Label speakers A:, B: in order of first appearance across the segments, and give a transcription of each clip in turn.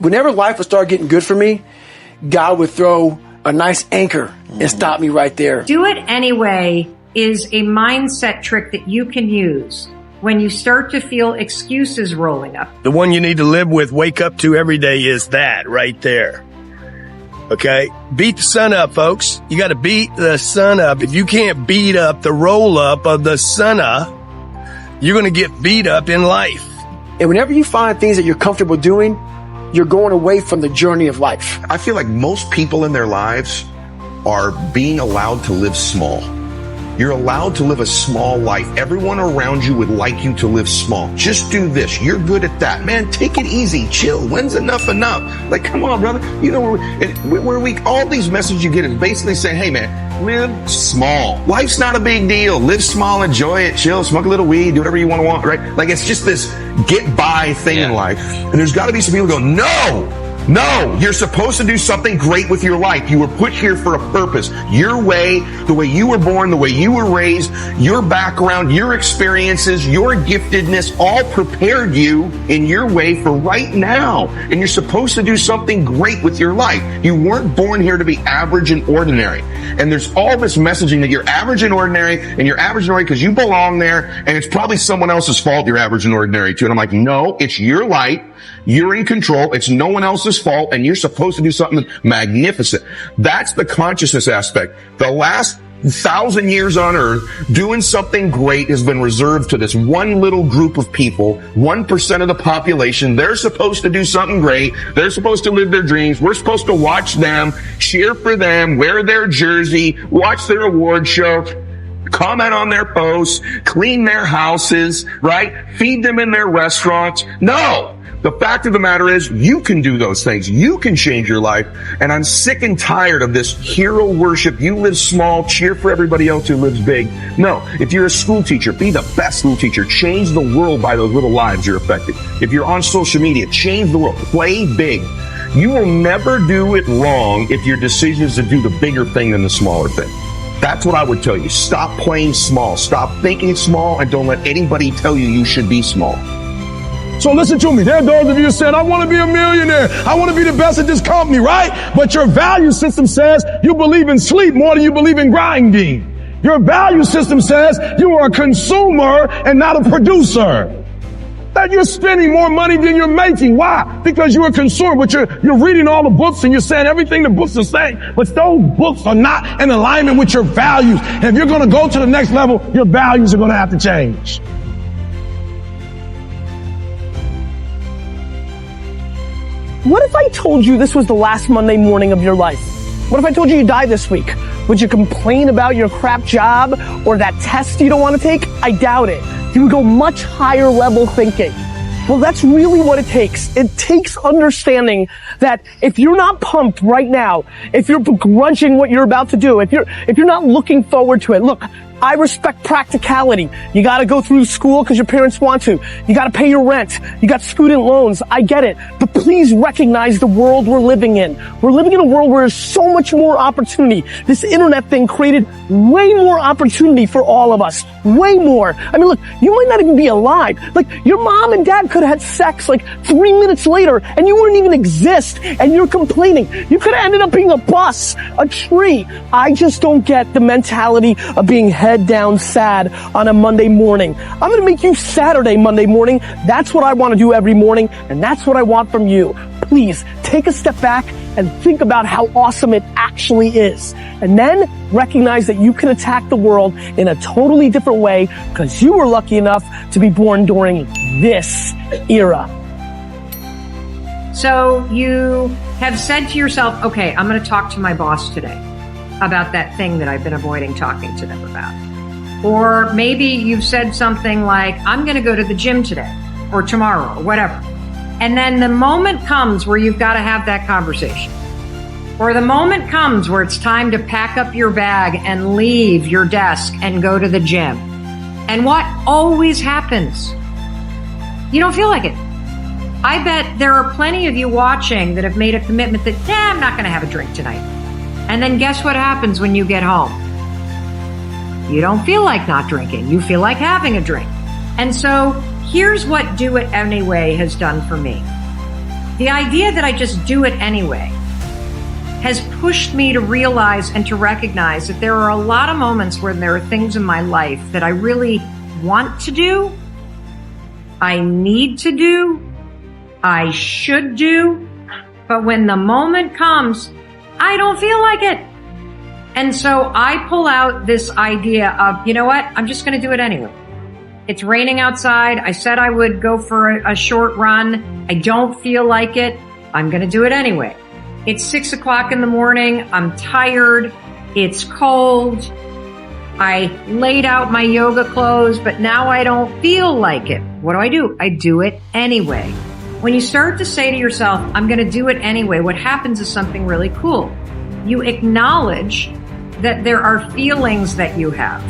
A: Whenever life would start getting good for me, God would throw a nice anchor and stop me right there.
B: Do it anyway is a mindset trick that you can use when you start to feel excuses rolling up.
C: The one you need to live with, wake up to every day is that right there. Okay? Beat the sun up, folks. You got to beat the sun up. If you can't beat up the roll up of the sun up, you're going to get beat up in life.
A: And whenever you find things that you're comfortable doing, you're going away from the journey of life.
D: I feel like most people in their lives are being allowed to live small. You're allowed to live a small life. Everyone around you would like you to live small. Just do this. You're good at that. Man, take it easy. Chill. When's enough enough? Like, come on, brother. You know, where we all these messages you get is basically saying, hey, man, live small. Life's not a big deal. Live small, enjoy it, chill, smoke a little weed, do whatever you want, right? Like, it's just this get by thing in life. And there's got to be some people who go, no, you're supposed to do something great with your life. You were put here for a purpose. Your way, the way you were born, the way you were raised, your background, your experiences, your giftedness all prepared you in your way for right now. And you're supposed to do something great with your life. You weren't born here to be average and ordinary. And there's all this messaging that you're average and ordinary, and you're average and ordinary because you belong there, and it's probably someone else's fault you're average and ordinary too. And I'm like, no, it's your life. You're in control. It's no one else's fault, and you're supposed to do something magnificent. That's the consciousness aspect. The last 1,000 years on earth, doing something great has been reserved to this one little group of people, 1% of the population. They're supposed to do something great. They're supposed to live their dreams. We're supposed to watch them, cheer for them, wear their jersey, watch their award show, comment on their posts, clean their houses, right? Feed them in their restaurants. No. The fact of the matter is, you can do those things. You can change your life. And I'm sick and tired of this hero worship. You live small, cheer for everybody else who lives big. No. If you're a school teacher, be the best school teacher. Change the world by those little lives you're affecting. If you're on social media, change the world. Play big. You will never do it wrong if your decision is to do the bigger thing than the smaller thing. That's what I would tell you. Stop playing small. Stop thinking small, and don't let anybody tell you you should be small.
E: So listen to me. There are those of you who said, I want to be a millionaire. I want to be the best at this company, right? But your value system says you believe in sleep more than you believe in grinding. Your value system says you are a consumer and not a producer. That you're spending more money than you're making. Why? Because you're a consumer, but you're reading all the books and you're saying everything the books are saying, but those books are not in alignment with your values. And if you're going to go to the next level, your values are going to have to change.
F: What if I told you this was the last Monday morning of your life? What if I told you die this week? Would you complain about your crap job or that test you don't want to take? I doubt it. You would go much higher level thinking. Well, that's really what it takes. It takes understanding that if you're not pumped right now, if you're begrudging what you're about to do, if you're not looking forward to it, look, I respect practicality. You gotta go through school because your parents want to. You gotta pay your rent. You got student loans. I get it. But please recognize the world we're living in. We're living in a world where there's so much more opportunity. This internet thing created way more opportunity for all of us. Way more. I mean, look, you might not even be alive. Like, your mom and dad could have had sex like 3 minutes later and you wouldn't even exist and you're complaining. You could have ended up being a bus, a tree. I just don't get the mentality of being head down sad on a Monday morning. I'm going to make you Saturday Monday morning. That's what I want to do every morning, and that's what I want from you. Please take a step back and think about how awesome it actually is. And then recognize that you can attack the world in a totally different way because you were lucky enough to be born during this era.
B: So you have said to yourself, okay, I'm going to talk to my boss today about that thing that I've been avoiding talking to them about. Or maybe you've said something like, I'm going to go to the gym today or tomorrow or whatever. And then the moment comes where you've got to have that conversation. Or the moment comes where it's time to pack up your bag and leave your desk and go to the gym. And what always happens? You don't feel like it. I bet there are plenty of you watching that have made a commitment that, I'm not going to have a drink tonight. And then guess what happens when you get home? You don't feel like not drinking. You feel like having a drink. And so here's what Do It Anyway has done for me. The idea that I just do it anyway has pushed me to realize and to recognize that there are a lot of moments where there are things in my life that I really want to do, I need to do, I should do, but when the moment comes, I don't feel like it. And so I pull out this idea of, you know what? I'm just going to do it anyway. It's raining outside. I said I would go for a short run. I don't feel like it. I'm going to do it anyway. It's 6 o'clock in the morning. I'm tired. It's cold. I laid out my yoga clothes, but now I don't feel like it. What do? I do it anyway. When you start to say to yourself, I'm going to do it anyway, what happens is something really cool. You acknowledge that there are feelings that you have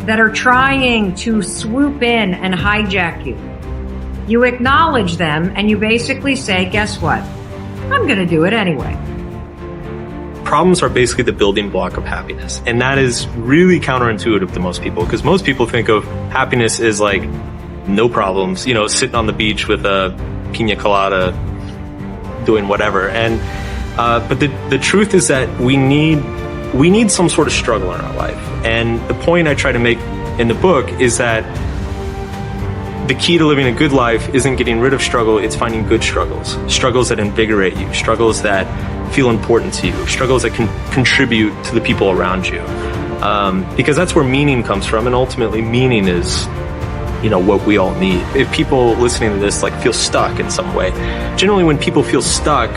B: that are trying to swoop in and hijack you. You acknowledge them and you basically say, guess what? I'm going to do it anyway.
G: Problems are basically the building block of happiness. And that is really counterintuitive to most people, because most people think of happiness as like no problems, you know, sitting on the beach with a pina colada, doing whatever. And but the truth is that we need some sort of struggle in our life. And the point I try to make in the book is that the key to living a good life isn't getting rid of struggle, it's finding good struggles. Struggles that invigorate you, struggles that feel important to you, struggles that can contribute to the people around you. Because that's where meaning comes from, and ultimately meaning is, you know, what we all need. If people listening to this like feel stuck in some way, generally when people feel stuck,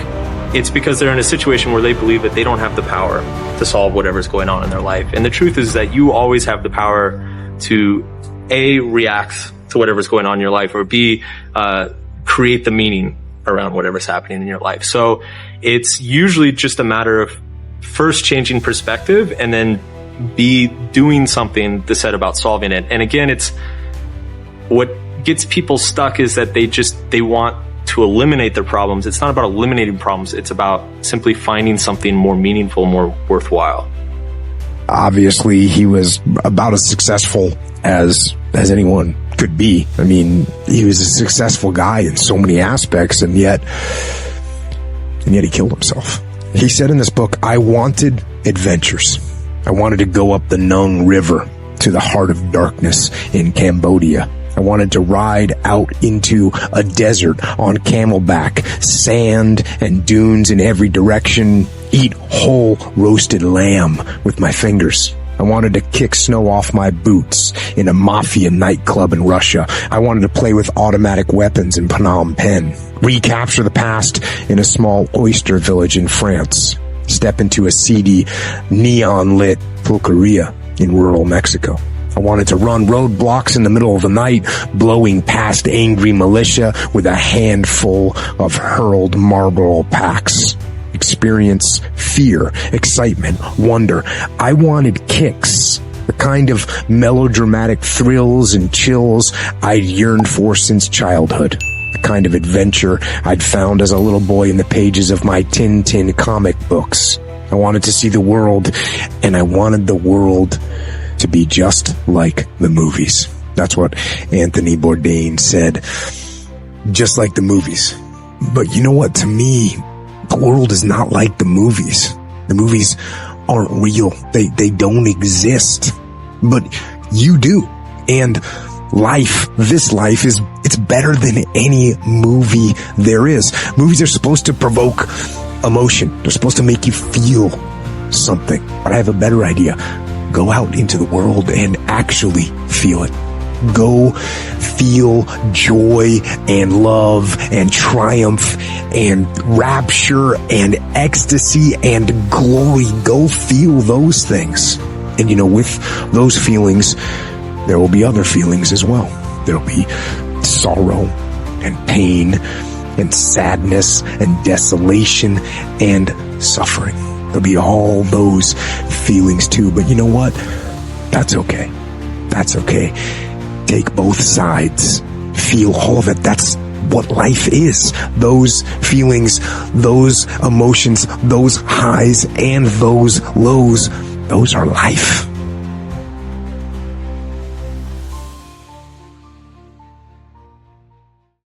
G: it's because they're in a situation where they believe that they don't have the power to solve whatever's going on in their life. And the truth is that you always have the power to A, react to whatever's going on in your life, or B, create the meaning around whatever's happening in your life. So it's usually just a matter of first changing perspective and then B, doing something to set about solving it. And again, it's what gets people stuck is that they want to eliminate their problems. It's not about eliminating problems. It's about simply finding something more meaningful, more worthwhile.
H: Obviously, he was about as successful as anyone could be. I mean, he was a successful guy in so many aspects, and yet he killed himself. He said in this book, I wanted adventures. I wanted to go up the Nung River to the heart of darkness in Cambodia. I wanted to ride out into a desert on camelback, sand and dunes in every direction, eat whole roasted lamb with my fingers. I wanted to kick snow off my boots in a mafia nightclub in Russia. I wanted to play with automatic weapons in Phnom Penh, recapture the past in a small oyster village in France, step into a seedy, neon-lit pulqueria in rural Mexico. I wanted to run roadblocks in the middle of the night, blowing past angry militia with a handful of hurled Marlboro packs. Experience fear, excitement, wonder. I wanted kicks, the kind of melodramatic thrills and chills I'd yearned for since childhood. The kind of adventure I'd found as a little boy in the pages of my Tintin comic books. I wanted to see the world, and I wanted the world to be just like the movies. That's what Anthony Bourdain said. Just like the movies. But you know what? To me, the world is not like the movies. The movies aren't real. They don't exist. But you do. And this life it's better than any movie there is. Movies are supposed to provoke emotion. They're supposed to make you feel something. But I have a better idea. Go out into the world and actually feel it. Go feel joy and love and triumph and rapture and ecstasy and glory. Go feel those things. And you know, with those feelings, there will be other feelings as well. There will be sorrow and pain and sadness and desolation and suffering. There'll be all those feelings too. But you know what? That's okay. That's okay. Take both sides. Feel all of it. That's what life is. Those feelings, those emotions, those highs and those lows, those are life.